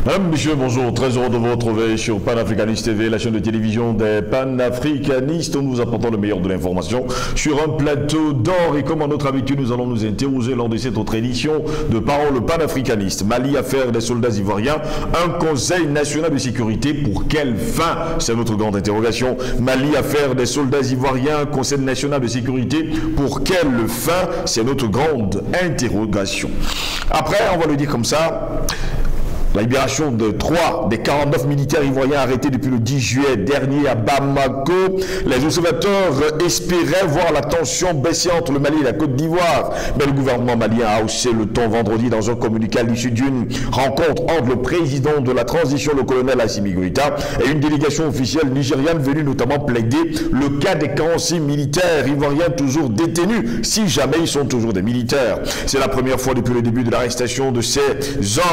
Mesdames, Messieurs, bonjour, très heureux de vous retrouver sur Panafricaniste TV, la chaîne de télévision des panafricanistes. Nous vous apportons le meilleur de l'information sur un plateau d'or. Et comme à notre habitude, nous allons nous interroger lors de cette autre édition de Parole panafricaniste. Mali, affaire des soldats ivoiriens, un conseil national de sécurité, pour quelle fin? C'est notre grande interrogation. Mali, affaire des soldats ivoiriens, conseil national de sécurité, pour quelle fin? C'est notre grande interrogation. Après, on va le dire comme ça. La libération de 3 des 49 militaires ivoiriens arrêtés depuis le 10 juillet dernier à Bamako. Les observateurs espéraient voir la tension baisser entre le Mali et la Côte d'Ivoire. Mais le gouvernement malien a haussé le ton vendredi dans un communiqué à l'issue d'une rencontre entre le président de la transition, le colonel Assimi Goïta, et une délégation officielle nigériane venue notamment plaider le cas des 46 militaires ivoiriens toujours détenus, si jamais ils sont toujours des militaires. C'est la première fois depuis le début de l'arrestation de ces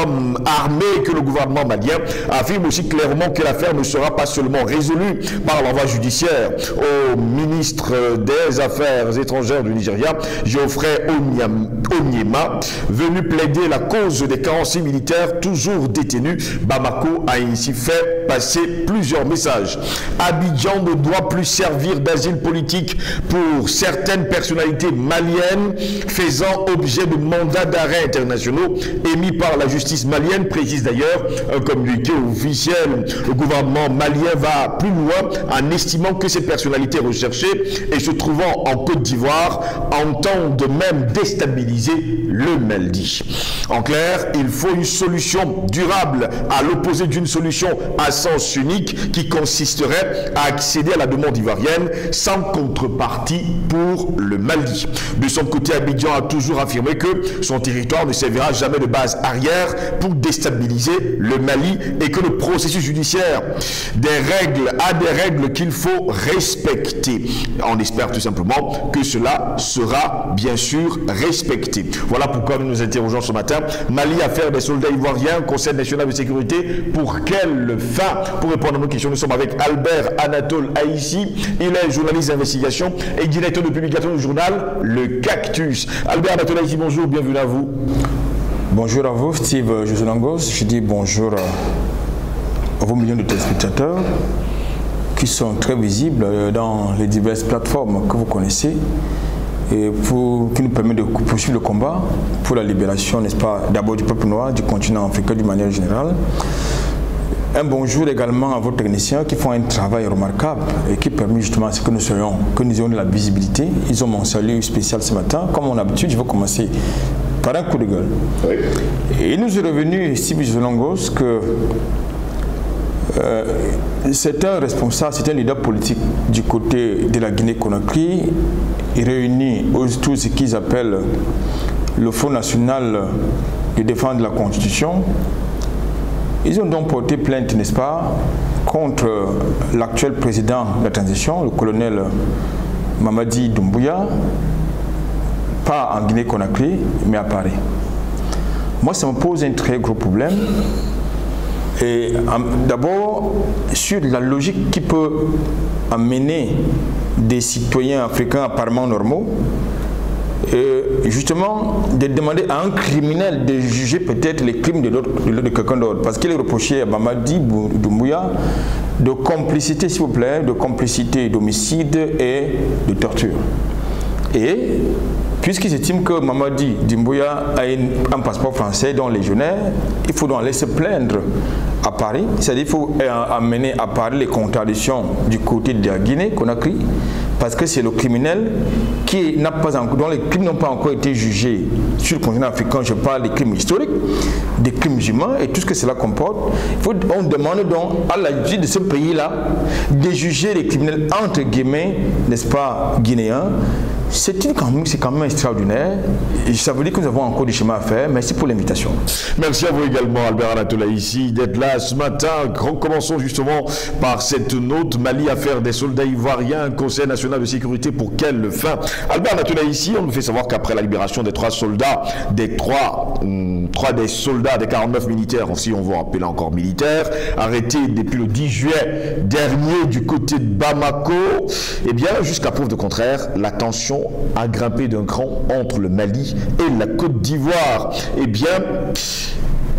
hommes armés que le gouvernement malien affirme aussi clairement que l'affaire ne sera pas seulement résolue par l'envoi judiciaire. Au ministre des Affaires étrangères du Nigeria, Geoffrey Onyema, venu plaider la cause des 46 militaires toujours détenus, Bamako a ainsi fait passer plusieurs messages. Abidjan ne doit plus servir d'asile politique pour certaines personnalités maliennes faisant objet de mandats d'arrêt internationaux émis par la justice malienne, précise d'ailleurs un communiqué officiel. Le gouvernement malien va plus loin en estimant que ces personnalités recherchées et se trouvant en Côte d'Ivoire entendent même déstabiliser le Mali. En clair, il faut une solution durable à l'opposé d'une solution à sens unique qui consisterait à accéder à la demande ivoirienne sans contrepartie pour le Mali. De son côté, Abidjan a toujours affirmé que son territoire ne servira jamais de base arrière pour déstabiliser le Mali et que le processus judiciaire a des règles qu'il faut respecter. On espère tout simplement que cela sera bien sûr respecté. Voilà pourquoi nous nous interrogeons ce matin. Mali, affaire des soldats ivoiriens, Conseil national de sécurité, pour quelle fin? Pour répondre à nos questions, nous sommes avec Albert Anatole Haïssi. Il est journaliste d'investigation et directeur de publication du journal Le Cactus. Albert Anatole Haïssi, bonjour, bienvenue à vous. Bonjour à vous, Steve Josolangos. Je dis bonjour à vos millions de téléspectateurs qui sont très visibles dans les diverses plateformes que vous connaissez et qui nous permettent de poursuivre le combat pour la libération, n'est-ce pas, d'abord du peuple noir, du continent africain d'une manière générale. Un bonjour également à vos techniciens qui font un travail remarquable et qui permet justement à ce que nous ayons de la visibilité. Ils ont mon salut spécial ce matin. Comme mon habitude, je vais commencer par un coup de gueule. Oui. Et il nous est revenu, Steve Josolangos, que c'est un responsable, c'est un leader politique du côté de la Guinée-Conakry. Il réunit tout ce qu'ils appellent le Front national de défense de la Constitution. Ils ont donc porté plainte, n'est-ce pas, contre l'actuel président de la transition, le colonel Mamadi Doumbouya, pas en Guinée-Conakry, mais à Paris. Moi, ça me pose un très gros problème. Et d'abord, sur la logique qui peut amener des citoyens africains apparemment normaux, justement, de demander à un criminel de juger peut-être les crimes de quelqu'un d'autre. Parce qu'il est reproché à Mamadi Doumbouya de complicité, s'il vous plaît, de complicité d'homicide et de torture. Et puisqu'il estime que Mamadi Doumbouya a un passeport français dont légionnaire, il faut donc aller se plaindre à Paris. C'est-à-dire qu'il faut amener à Paris les contradictions du côté de la Guinée-Conakry, parce que c'est le criminel dont les crimes n'ont pas encore été jugés sur le continent africain. Je parle des crimes historiques, des crimes humains et tout ce que cela comporte. On demande donc à la justice de ce pays-là de juger les criminels entre guillemets, n'est-ce pas, guinéens. C'est quand même extraordinaire. Et ça veut dire que nous avons encore du chemin à faire. Merci pour l'invitation. Merci à vous également, Albert Anatole Haïssi, d'être là ce matin. Commençons justement par cette note. Mali, affaire des soldats ivoiriens, Conseil national de sécurité, pour quelle fin? Albert Anatole Haïssi, on nous fait savoir qu'après la libération des 3 soldats, des 49 militaires, aussi on va appeler encore militaires, arrêtés depuis le 10 juillet dernier du côté de Bamako, eh bien, jusqu'à preuve de contraire, la tension a grimpé d'un cran entre le Mali et la Côte d'Ivoire. Eh bien,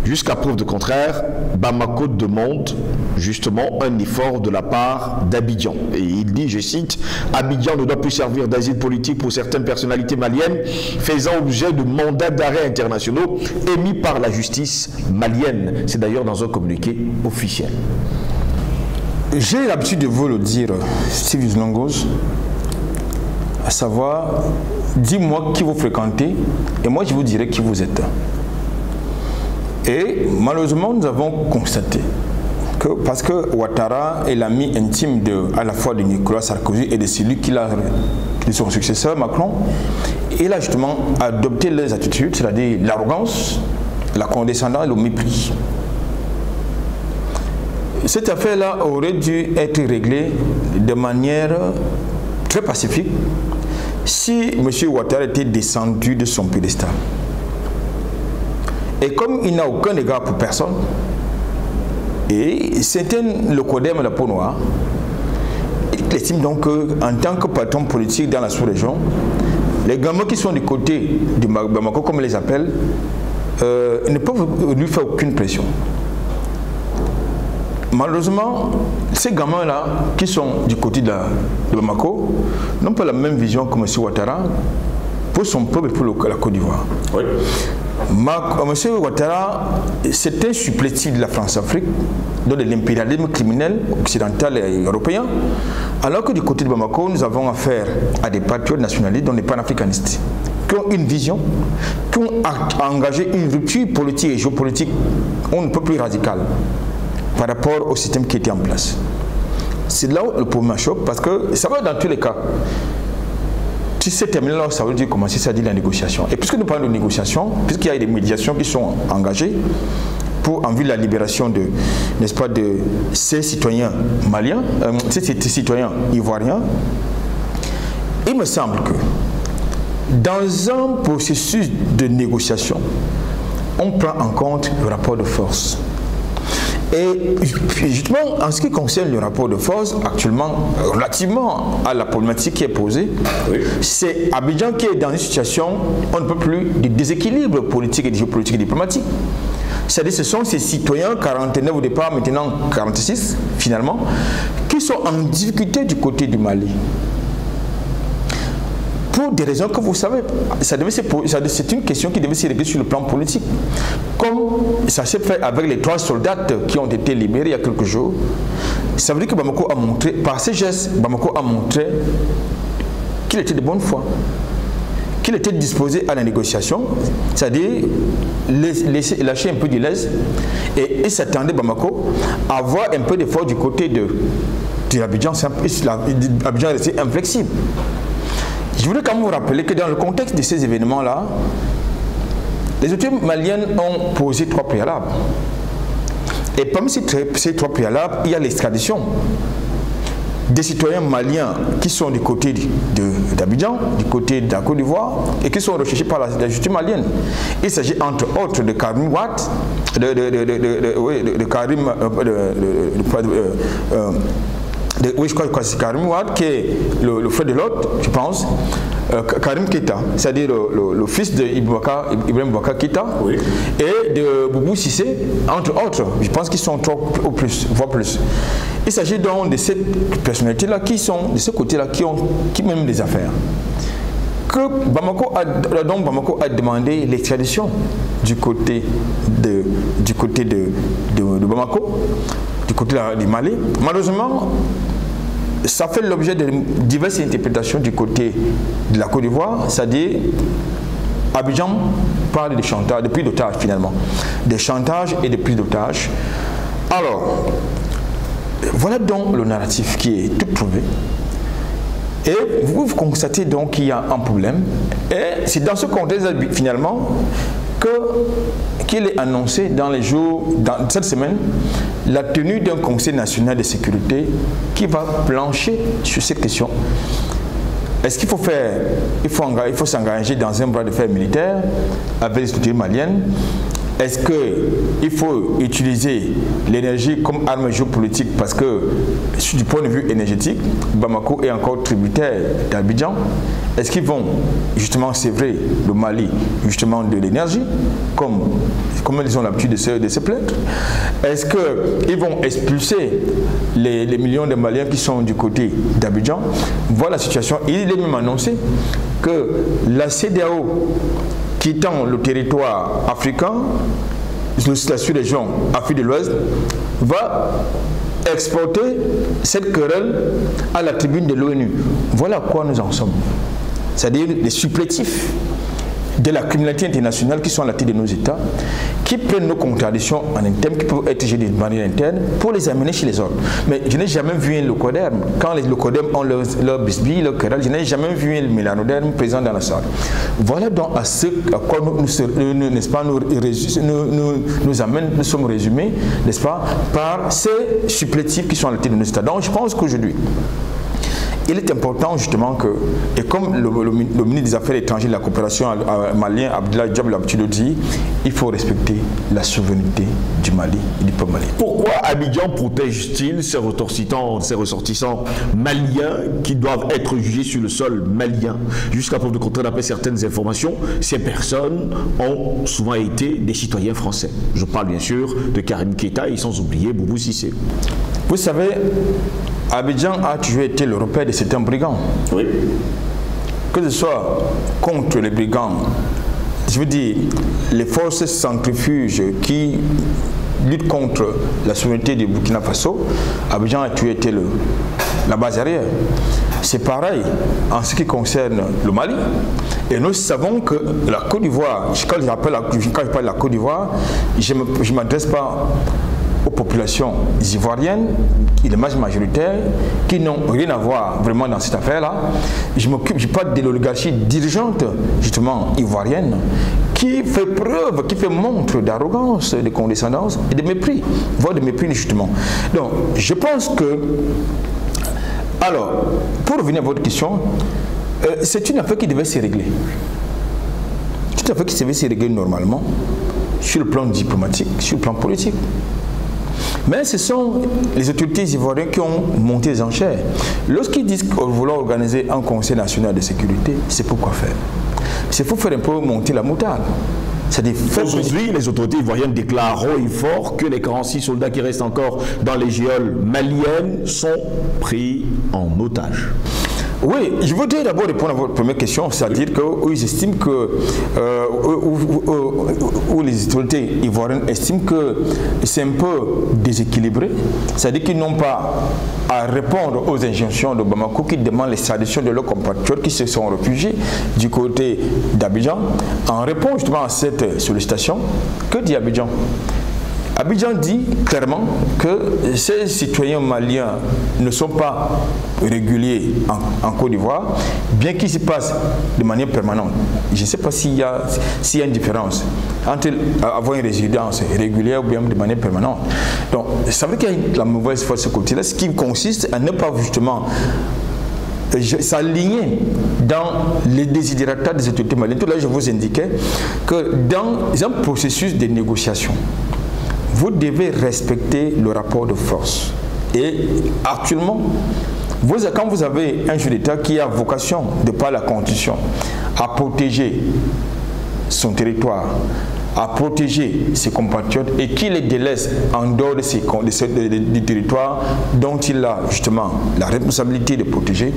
Jusqu'à preuve de contraire, Bamako demande justement un effort de la part d'Abidjan. Et il dit, je cite, « Abidjan ne doit plus servir d'asile politique pour certaines personnalités maliennes faisant objet de mandats d'arrêt internationaux émis par la justice malienne. » C'est d'ailleurs dans un communiqué officiel. J'ai l'habitude de vous le dire, Steve Longos, à savoir, dis-moi qui vous fréquentez et moi je vous dirai qui vous êtes. Et malheureusement, nous avons constaté que, parce que Ouattara est l'ami intime à la fois de Nicolas Sarkozy et de celui de son successeur Macron, il a justement adopté leurs attitudes, c'est-à-dire l'arrogance, la condescendance et le mépris. Cette affaire-là aurait dû être réglée de manière très pacifique si M. Ouattara était descendu de son piédestal. Et comme il n'a aucun égard pour personne, et c'était le codème de la peau noire, il estime donc qu'en tant que patron politique dans la sous-région, les gamins qui sont du côté du Bamako, comme on les appelle, ne peuvent lui faire aucune pression. Malheureusement, ces gamins-là, qui sont du côté de Bamako, n'ont pas la même vision que M. Ouattara pour son peuple et pour la Côte d'Ivoire. Oui. M. Ouattara, c'est un supplétif de la France-Afrique, de l'impérialisme criminel occidental et européen, alors que du côté de Bamako, nous avons affaire à des patriotes nationalistes, dont des panafricanistes, qui ont une vision, qui ont engagé une rupture politique et géopolitique, on ne peut plus radicale, par rapport au système qui était en place. C'est là où le problème choque, parce que ça va dans tous les cas. Si c'est terminé là, ça veut dire commencer, ça dit la négociation. Et puisque nous parlons de négociation, puisqu'il y a des médiations qui sont engagées en vue de la libération de, n'est-ce pas, de ces citoyens maliens, ces citoyens ivoiriens, il me semble que dans un processus de négociation, on prend en compte le rapport de force. Et justement, en ce qui concerne le rapport de force, actuellement, relativement à la problématique qui est posée, oui, c'est Abidjan qui est dans une situation, on ne peut plus, de déséquilibre politique et géopolitique et diplomatique. C'est-à-dire ce sont ces citoyens, 49 au départ, maintenant 46 finalement, qui sont en difficulté du côté du Mali. Pour des raisons que vous savez, c'est une question qui devait se régler sur le plan politique. Comme ça s'est fait avec les 3 soldats qui ont été libérés il y a quelques jours, ça veut dire que Bamako a montré, par ces gestes, Bamako a montré qu'il était de bonne foi, qu'il était disposé à la négociation, c'est-à-dire lâcher un peu du lest, et il s'attendait Bamako à avoir un peu d'effort du côté de l'Abidjan. Abidjan est resté inflexible. Je voudrais quand même vous rappeler que dans le contexte de ces événements-là, les autorités maliennes ont posé 3 préalables. Et parmi ces 3 préalables, il y a l'extradition des citoyens maliens qui sont du côté d'Abidjan, du côté de la Côte d'Ivoire, et qui sont recherchés par la justice malienne. Il s'agit entre autres de Karim Wade, oui, je crois que c'est Karim Wade qui est le frère de l'autre, je pense, Karim Keita, c'est-à-dire le fils d'Ibrahim Boubacar Keita, oui, et de Boubou Sissé, entre autres. Je pense qu'ils sont 3 ou plus, voire plus. Il s'agit donc de ces personnalités-là qui sont de ce côté-là, qui mènent des affaires. Que Bamako a demandé l'extradition du côté de Bamako, du côté du Mali. Malheureusement, ça fait l'objet de diverses interprétations du côté de la Côte d'Ivoire, c'est-à-dire Abidjan parle de chantage, de prise d'otage finalement, de chantage et de prise d'otage. Alors, voilà donc le narratif qui est tout trouvé. Et vous constatez donc qu'il y a un problème. Et c'est dans ce contexte finalement qu'il est annoncé dans les jours, dans cette semaine, la tenue d'un conseil national de sécurité qui va plancher sur cette question. Est-ce qu'il faut s'engager dans un bras de fer militaire avec les autorités maliennes est-ce qu'il faut utiliser l'énergie comme arme géopolitique parce que, du point de vue énergétique, Bamako est encore tributaire d'Abidjan? Est-ce qu'ils vont justement sévrer le Mali justement de l'énergie, comme ils ont l'habitude de se plaindre? Est-ce qu'ils vont expulser les millions de Maliens qui sont du côté d'Abidjan? Voilà la situation. Il est même annoncé que la CEDEAO, quittant le territoire africain, la sous-région Afrique de l'Ouest, va exporter cette querelle à la tribune de l'ONU. Voilà à quoi nous en sommes. C'est-à-dire les supplétifs de la criminalité internationale qui sont à la tête de nos États, qui prennent nos contradictions en interne, qui peuvent être gérées de manière interne, pour les amener chez les autres. Mais je n'ai jamais vu un Locoderme. Quand les Locodermes ont leur bisbille, leur querelle, je n'ai jamais vu un Mélanoderme présent dans la salle. Voilà donc à ce à quoi n'est-ce pas, nous sommes résumés, n'est-ce pas, par ces supplétifs qui sont à la tête de nos États. Donc je pense qu'aujourd'hui, il est important justement que, et comme le ministre des Affaires étrangères de la coopération malien, Abdoulaye Diop, l'habitude de dire, il faut respecter la souveraineté du Mali et du peuple malien. Pourquoi Abidjan protège-t-il ces ressortissants maliens qui doivent être jugés sur le sol malien? Jusqu'à preuve de contraire, d'après certaines informations, ces personnes ont souvent été des citoyens français. Je parle bien sûr de Karim Keïta et sans oublier Boubou Cissé. Vous savez, Abidjan a toujours été le repère de certains brigands. Oui. Que ce soit contre les brigands, je veux dire, les forces centrifuges qui luttent contre la souveraineté du Burkina Faso, Abidjan a toujours été la base arrière. C'est pareil en ce qui concerne le Mali. Et nous savons que la Côte d'Ivoire, quand je parle de la Côte d'Ivoire, je ne m'adresse pas aux populations ivoiriennes, l'image majoritaire, qui n'ont rien à voir vraiment dans cette affaire-là. Je parle de l'oligarchie dirigeante, justement, ivoirienne, qui fait preuve, qui fait montre d'arrogance, de condescendance et de mépris, voire de mépris, justement. Donc, je pense que... Alors, pour revenir à votre question, c'est une affaire qui devait se régler. C'est une affaire qui devait se régler normalement, sur le plan diplomatique, sur le plan politique. Mais ce sont les autorités ivoiriennes qui ont monté les enchères. Lorsqu'ils disent vouloir organiser un conseil national de sécurité, c'est pour quoi faire? C'est pour faire un peu monter la moutarde. Aujourd'hui, les autorités ivoiriennes déclarent haut et fort que les 46 soldats qui restent encore dans les geôles maliennes sont pris en otage. Oui, je voudrais d'abord répondre à votre première question, c'est-à-dire qu'ils estiment que, ou les autorités ivoiriennes estiment que c'est un peu déséquilibré, c'est-à-dire qu'ils n'ont pas à répondre aux injonctions de Bamako qui demandent l'extradition de leurs compatriotes qui se sont réfugiés du côté d'Abidjan. En réponse justement à cette sollicitation, que dit Abidjan? Abidjan dit clairement que ces citoyens maliens ne sont pas réguliers en Côte d'Ivoire, bien qu'ils s'y passent de manière permanente. Je ne sais pas s'il y a une différence entre avoir une résidence régulière ou bien de manière permanente. Donc, ça veut dire qu'il y a la mauvaise foi de ce côté-là, ce qui consiste à ne pas justement s'aligner dans les désidératas des autorités maliennes. Tout là, je vous indiquais que dans un processus de négociation, vous devez respecter le rapport de force. Et actuellement, quand vous avez un chef d'État qui a vocation, de par la Constitution, à protéger son territoire, à protéger ses compatriotes et qui les délaisse en dehors du territoire dont il a justement la responsabilité de protéger,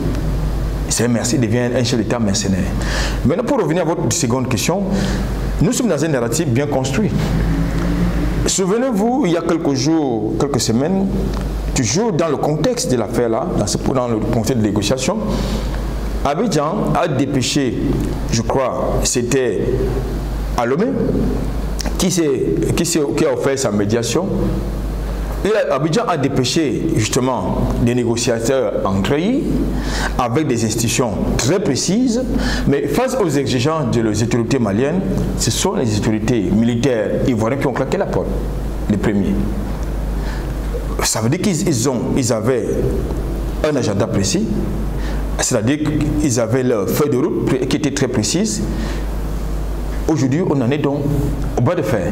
il devient un chef d'État mercenaire. Maintenant, pour revenir à votre seconde question, nous sommes dans un narratif bien construit. Souvenez-vous, il y a quelques jours, quelques semaines, toujours dans le contexte de l'affaire-là, dans le contexte de négociation, Abidjan a dépêché, je crois, c'était à Lomé, qui a offert sa médiation. Et Abidjan a dépêché justement des négociateurs entrerayés avec des institutions très précises, mais face aux exigences des autorités maliennes, ce sont les autorités militaires ivoiriennes qui ont claqué la porte, les premiers. Ça veut dire qu'ils avaient un agenda précis, c'est-à-dire qu'ils avaient leur feuille de route qui était très précise. Aujourd'hui, on en est donc au bas de fer.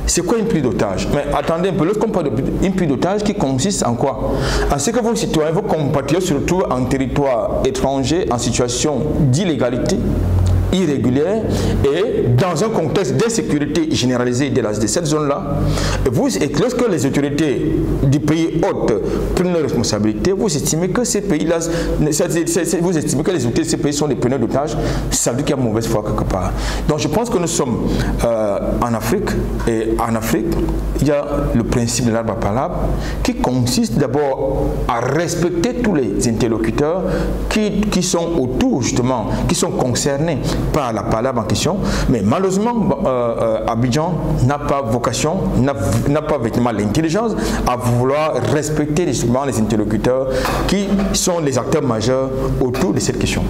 C'est quoi une prise d'otage? Mais attendez un peu, lorsqu'on parle d'une prise d'otage qui consiste en quoi? En ce que vos citoyens, vos compatriotes se retrouvent en territoire étranger en situation d'illégalité, irrégulière et dans un contexte d'insécurité généralisée de cette zone-là, et lorsque les autorités du pays hôte prennent leurs responsabilités, vous estimez que ces pays-là, vous estimez que les autorités de ces pays sont des preneurs d'otages, ça veut dire qu'il y a mauvaise foi quelque part. Donc je pense que nous sommes en Afrique, et en Afrique, il y a le principe de l'arbre à palabre qui consiste d'abord à respecter tous les interlocuteurs qui sont autour justement, qui sont concernés par la palabre en question, mais malheureusement Abidjan n'a pas vocation, n'a pas véritablement l'intelligence à vouloir respecter justement les interlocuteurs qui sont les acteurs majeurs autour de cette question.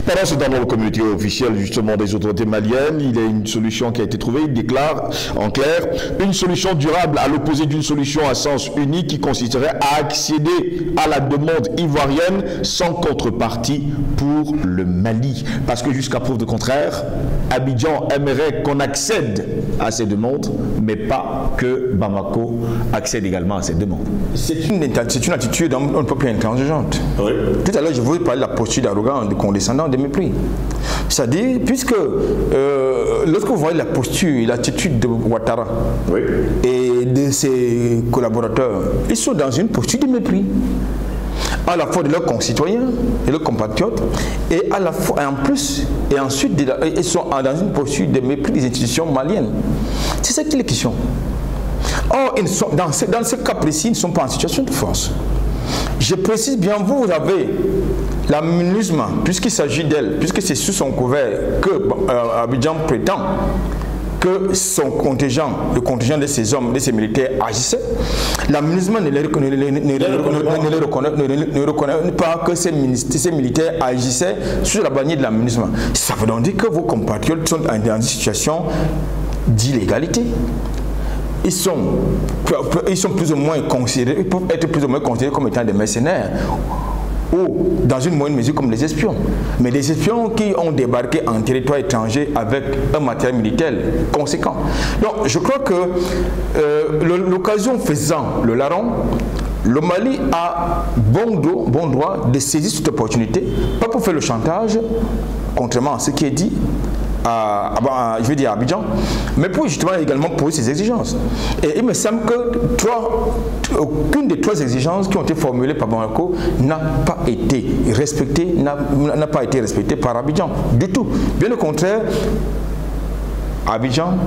Pendant ce temps, dans le communiqué officiel justement des autorités maliennes, il y a une solution qui a été trouvée. Il déclare en clair une solution durable à l'opposé d'une solution à sens unique qui consisterait à accéder à la demande ivoirienne sans contrepartie pour le Mali. Parce que jusqu'à preuve de contraire, Abidjan aimerait qu'on accède à ces demandes, mais pas que Bamako accède également à ces demandes. C'est une attitude un peu plus intransigeante. Oui. Tout à l'heure, je voulais parler de la posture d'arrogance, de condescendant, de mépris. C'est-à-dire, puisque lorsque vous voyez la posture et l'attitude de Ouattara et de ses collaborateurs, ils sont dans une posture de mépris, à la fois de leurs concitoyens et leurs compatriotes, et à la fois, et en plus, et ensuite, ils sont dans une posture de mépris des institutions maliennes. C'est ça qui est la question. Or, dans ce cas précis, ils ne sont pas en situation de force. Je précise bien, vous avez la MINUSMA, puisqu'il s'agit d'elle, puisque c'est sous son couvert que Abidjan prétend que son contingent, le contingent de ces hommes, de ces militaires agissait, la MINUSMA ne reconnaît pas que ces militaires agissaient sous la bannière de la MINUSMA. Ça veut donc dire que vos compatriotes sont dans une situation d'illégalité. Ils sont plus ou moins considérés, ils peuvent être plus ou moins considérés comme étant des mercenaires, ou dans une moindre mesure comme les espions. Mais des espions qui ont débarqué en territoire étranger avec un matériel militaire conséquent. Donc je crois que l'occasion faisant le larron, le Mali a bon droit de saisir cette opportunité, pas pour faire le chantage, contrairement à ce qui est dit, je vais dire à Abidjan, mais pour justement également poser ses exigences. Et il me semble que aucune des trois exigences qui ont été formulées par Bamako n'a pas été respectée, par Abidjan du tout. Bien au contraire, Abidjan,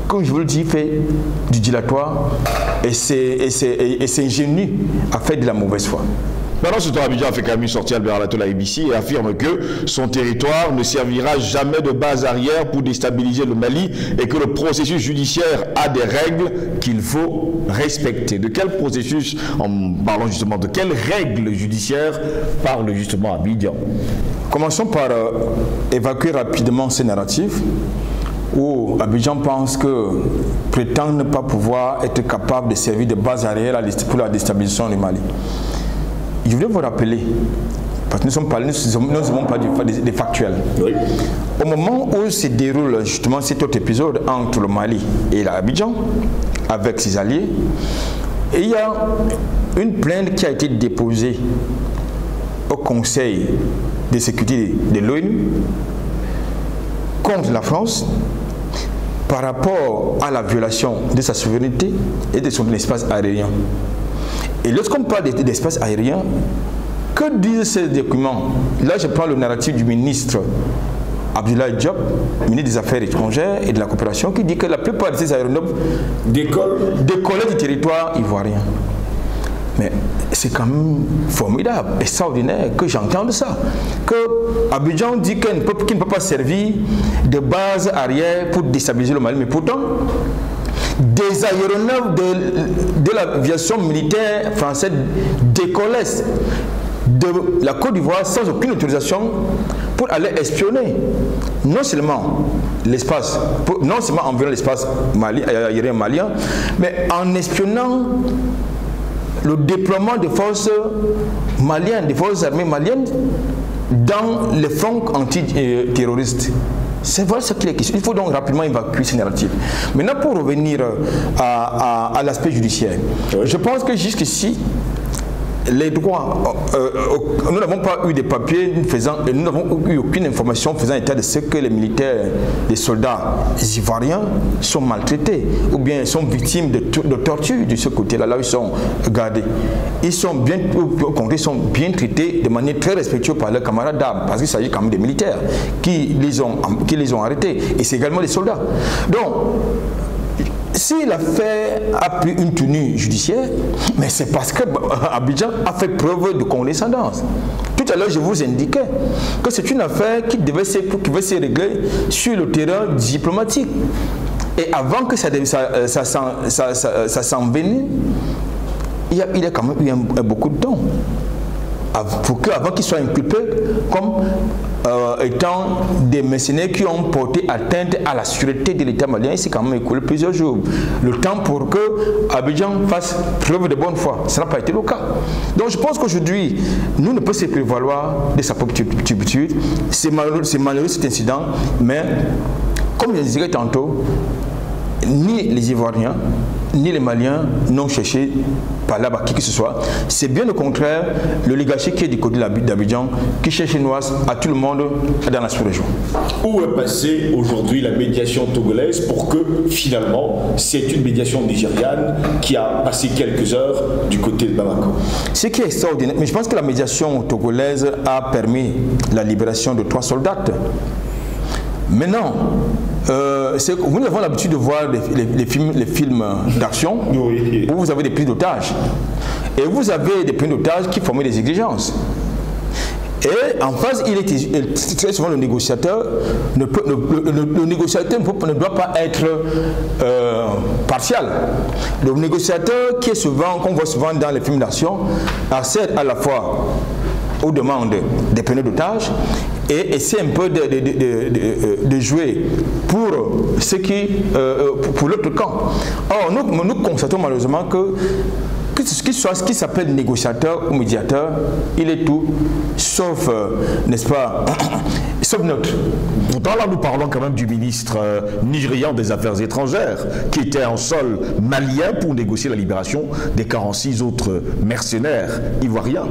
comme je vous le dis, fait du dilatoire et s'ingénue à faire de la mauvaise foi. Pendant ce temps, Abidjan a fait quand même une sortie à Albert Latola ABC et affirme que son territoire ne servira jamais de base arrière pour déstabiliser le Mali et que le processus judiciaire a des règles qu'il faut respecter. De quel processus, en parlant justement de quelles règles judiciaires parle justement Abidjan? Commençons par évacuer rapidement ces narratifs où Abidjan prétend ne pas pouvoir être capable de servir de base arrière pour la déstabilisation du Mali. Je voulais vous rappeler, parce que nous n'avons pas des factuels. Oui. Au moment où se déroule justement cet autre épisode entre le Mali et l'Abidjan, avec ses alliés, il y a une plainte qui a été déposée au Conseil de sécurité de l'ONU contre la France par rapport à la violation de sa souveraineté et de son espace aérien. Et lorsqu'on parle d'espace aérien, que disent ces documents? Là, je prends le narratif du ministre Abdoulaye Diop, ministre des Affaires étrangères et de la coopération, qui dit que la plupart de ces aéronefs décollaient du territoire ivoirien. Mais c'est quand même formidable, extraordinaire que j'entende ça. Que Abidjan dit qu'il ne peut pas servir de base arrière pour déstabiliser le Mali, mais pourtant, des aéronefs de l'aviation militaire française décollaient de la Côte d'Ivoire sans aucune autorisation pour aller espionner non seulement environ l'espace aérien malien, mais en espionnant le déploiement des forces maliennes, des forces armées maliennes dans les fronts antiterroristes. C'est voilà ce qu'il est question. Il faut donc rapidement évacuer ces narratifs. Maintenant, pour revenir à l'aspect judiciaire, je pense que jusqu'ici, les droits, nous n'avons pas eu des papiers faisant, nous n'avons eu aucune information faisant état de ce que les militaires, les soldats ivoiriens sont maltraités ou bien sont victimes de torture de ce côté-là, là où ils sont gardés. Ils sont bien traités de manière très respectueuse par leurs camarades d'armes, parce qu'il s'agit quand même des militaires qui les ont arrêtés, et c'est également des soldats. Donc, si l'affaire a pris une tenue judiciaire, mais c'est parce que Abidjan a fait preuve de condescendance. Tout à l'heure, je vous indiquais que c'est une affaire qui devait se régler sur le terrain diplomatique. Et avant que ça s'envenime, il y a quand même eu beaucoup de temps. Avant qu'ils soient inculpés comme étant des mercenaires qui ont porté atteinte à la sûreté de l'État malien, il s'est quand même écoulé plusieurs jours. Le temps pour que Abidjan fasse preuve de bonne foi. Ça n'a pas été le cas. Donc je pense qu'aujourd'hui, nous ne pouvons se prévaloir de sa propre turpitude. C'est malheureux cet incident, mais comme je le disais tantôt, ni les Ivoiriens, ni les Maliens n'ont cherché par là-bas qui que ce soit. C'est bien au contraire l'oligarchie qui est du côté d'Abidjan qui cherche noise à tout le monde dans la sous-région. Où est passée aujourd'hui la médiation togolaise pour que finalement c'est une médiation nigériane qui a passé quelques heures du côté de Bamako? Ce qui est extraordinaire, mais je pense que la médiation togolaise a permis la libération de 3 soldats. Maintenant, nous avons l'habitude de voir les films d'action où vous avez des prises d'otages. Et vous avez des prises d'otages qui forment des exigences. Et en face, très souvent le négociateur ne doit pas être partial. Le négociateur qui est souvent, qu'on voit souvent dans les films d'action, accède à la fois aux demandes des preneurs d'otages et essaie un peu de jouer pour l'autre camp. Or, nous constatons malheureusement que ce qui s'appelle négociateur ou médiateur, il est tout sauf, n'est-ce pas, sauf neutre. Pourtant, là, nous parlons quand même du ministre nigérian des Affaires étrangères qui était en sol malien pour négocier la libération des 46 autres mercenaires ivoiriens.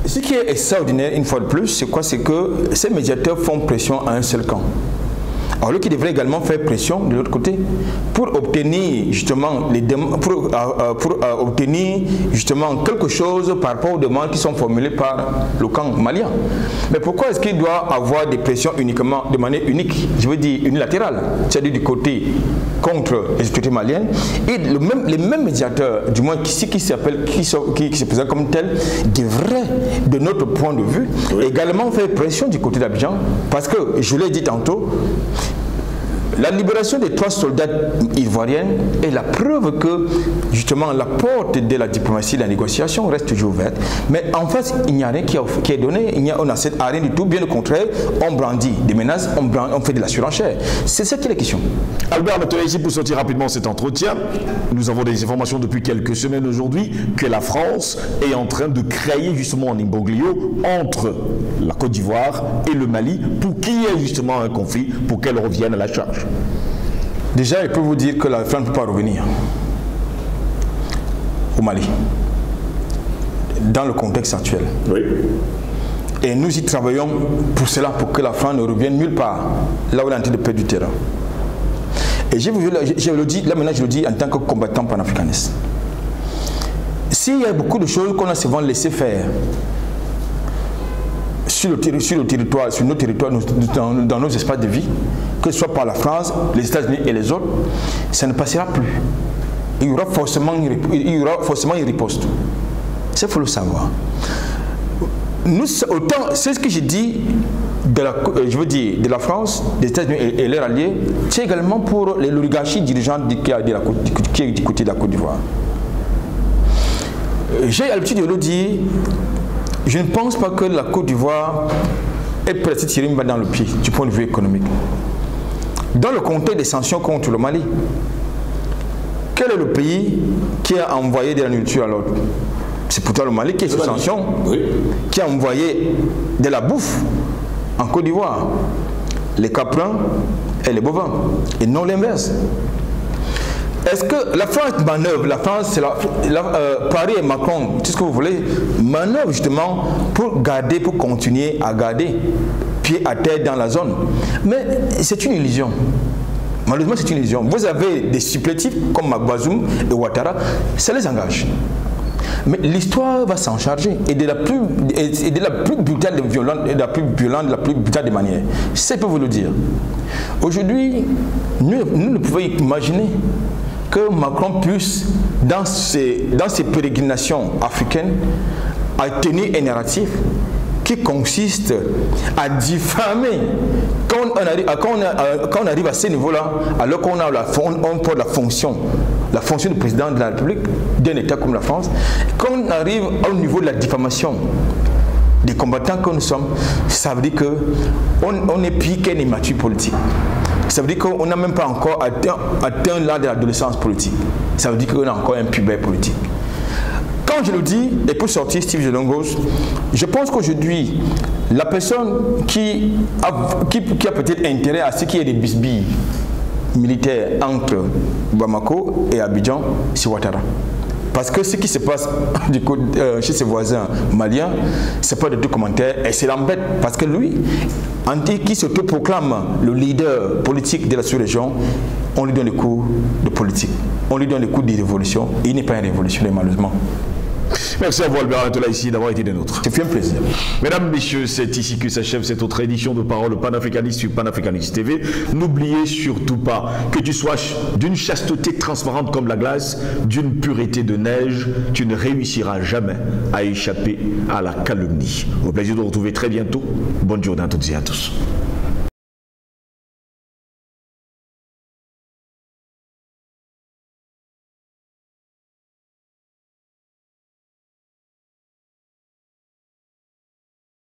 Ce qui est extraordinaire, une fois de plus, c'est quoi? C'est que ces médiateurs font pression à un seul camp. Alors, lui qui devrait également faire pression de l'autre côté pour obtenir justement quelque chose par rapport aux demandes qui sont formulées par le camp malien. Mais pourquoi est-ce qu'il doit avoir des pressions uniquement de manière unique, je veux dire unilatérale, c'est-à-dire du côté contre les autorités maliennes, et les mêmes médiateurs, du moins qui se présentent comme tels, devraient, de notre point de vue, également faire pression du côté d'Abidjan, parce que, je l'ai dit tantôt, la libération des 3 soldats ivoiriens est la preuve que, justement, la porte de la diplomatie et de la négociation reste toujours ouverte. Mais en face, il n'y a rien qui est donné, on n'accède à rien du tout. Bien au contraire, on brandit des menaces, on fait de la surenchère. C'est ça qui est la question. Albert, maintenant ici, pour sortir rapidement cet entretien, nous avons des informations depuis quelques semaines aujourd'hui que la France est en train de créer justement un imbroglio entre la Côte d'Ivoire et le Mali pour qu'il y ait justement un conflit, pour qu'elle revienne à la charge. Déjà, je peux vous dire que la France ne peut pas revenir au Mali, dans le contexte actuel. Oui. Et nous y travaillons pour cela, pour que la France ne revienne nulle part, là où elle est en train de perdre du terrain. Et je le dis, là maintenant je le dis en tant que combattant panafricaniste. S'il y a beaucoup de choses qu'on a souvent laissé faire sur nos territoires, dans nos espaces de vie, que ce soit par la France, les États-Unis et les autres, ça ne passera plus. Il y aura forcément une riposte. Ça, il faut le savoir. C'est ce que j'ai dit de la France, des États-Unis et leurs alliés, c'est également pour l'oligarchie dirigeante qui est du côté de la Côte d'Ivoire. J'ai l'habitude de le dire, je ne pense pas que la Côte d'Ivoire est prête à tirer une balle dans le pied du point de vue économique. Dans le contexte des sanctions contre le Mali, quel est le pays qui a envoyé de la nourriture à l'autre? C'est pourtant le Mali qui est sous sanction, qui a envoyé de la bouffe en Côte d'Ivoire. les caprins et les bovins, et non l'inverse. Est-ce que la France manœuvre, la France, c'est Paris et Macron, tout ce que vous voulez, manœuvre justement pour garder, pour continuer à garder pied à terre dans la zone. Mais c'est une illusion. Malheureusement, c'est une illusion. Vous avez des supplétifs comme Bazoum et Ouattara, ça les engage. Mais l'histoire va s'en charger et de la plus brutale de violente, de la plus violente, de la plus brutale des manières. C'est pour vous le dire. Aujourd'hui, nous ne pouvons imaginer que Macron puisse, dans ses pérégrinations africaines, à tenir un narratif qui consiste à diffamer. Quand on arrive à ce niveau-là, alors qu'on porte la fonction du président de la République, d'un État comme la France, quand on arrive au niveau de la diffamation des combattants que nous sommes, ça veut dire qu'on est pire qu'un immature politique. Ça veut dire qu'on n'a même pas encore atteint l'âge de l'adolescence politique. Ça veut dire qu'on a encore un pubère politique. Quand je le dis, et pour sortir Steve Gelongos, je pense qu'aujourd'hui, la personne qui a peut-être intérêt à ce qu'il y ait des bisbilles militaires entre Bamako et Abidjan, c'est Ouattara. Parce que ce qui se passe chez ses voisins maliens, ce n'est pas de tout commentaire et c'est l'embête. Parce que lui, qui s'autoproclame le leader politique de la sous-région, on lui donne des coups de politique. On lui donne des coups de révolution. Il n'est pas un révolutionnaire, malheureusement. Merci à vous, Albert Antola, ici d'avoir été des nôtres. C'est fait un plaisir. Mesdames, Messieurs, c'est ici que s'achève cette autre édition de Parole panafricaniste sur Panafricaniste TV. N'oubliez surtout pas que tu sois d'une chasteté transparente comme la glace, d'une pureté de neige, tu ne réussiras jamais à échapper à la calomnie. Au plaisir de vous retrouver très bientôt. Bonne journée à toutes et à tous.